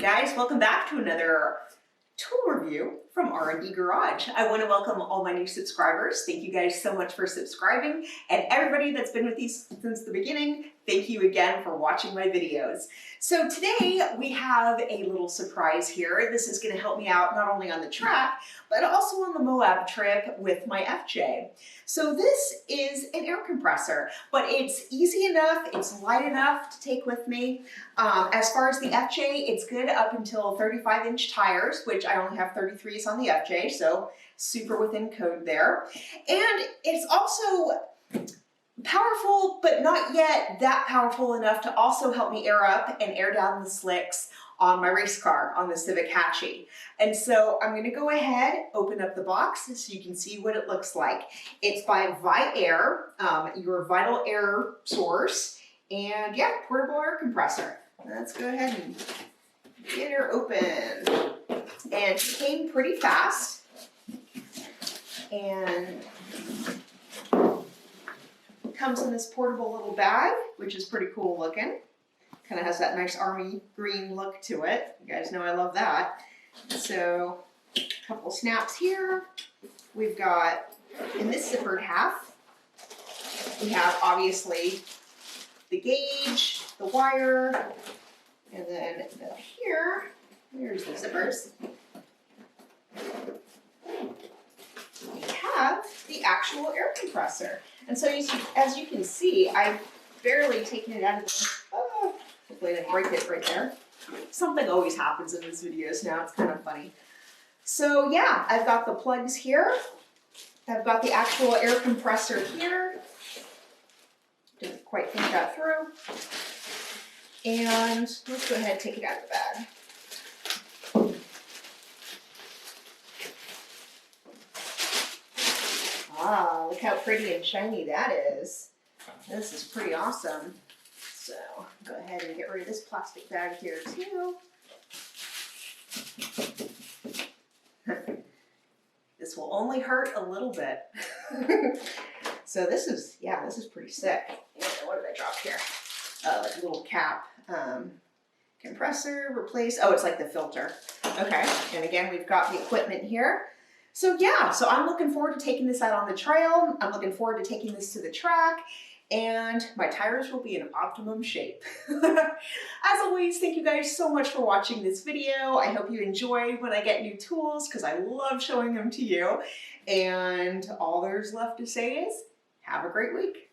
guys, welcome back to another tool review from R&D Garage. I want to welcome all my new subscribers. Thank you guys so much for subscribing, and everybody that's been with me since the beginning, thank you again for watching my videos. So today we have a little surprise here. This is going to help me out not only on the track, but also on the Moab trip with my FJ. So this is an air compressor, but it's easy enough, it's light enough to take with me. As far as the FJ, it's good up until 35-inch tires, which I only have 33s on the FJ, so super within code there. And it's also powerful, but not yet that powerful enough to also help me air up and air down the slicks on my race car, on the Civic Hatchie. And so I'm gonna go ahead, open up the box so you can see what it looks like. It's by Viair, your vital air source, and yeah, portable air compressor. Let's go ahead and get her open. And it came pretty fast. And comes in this portable little bag, which is pretty cool looking. Kind of has that nice army green look to it. You guys know I love that. So a couple snaps here. We've got, in this zippered half, we have obviously the gauge, the wire, and then up here, here's the zippers. We have the actual air compressor. And so as you can see, I've barely taken it out of the, hopefully I didn't break it right there. Something always happens in these videos now, it's kind of funny. So yeah, I've got the plugs here. I've got the actual air compressor here. Didn't quite think that through. And let's go ahead and take it out of the bag. Ah, look how pretty and shiny that is. This is pretty awesome. So go ahead and get rid of this plastic bag here too. This will only hurt a little bit. So this is pretty sick. And what did I drop here? Like a little cap. Compressor, replace, oh, it's like the filter. Okay, and again, we've got the equipment here. So yeah, so I'm looking forward to taking this out on the trail. I'm looking forward to taking this to the track, and my tires will be in optimum shape. As always, thank you guys so much for watching this video. I hope you enjoy when I get new tools, because I love showing them to you. And all there's left to say is, have a great week.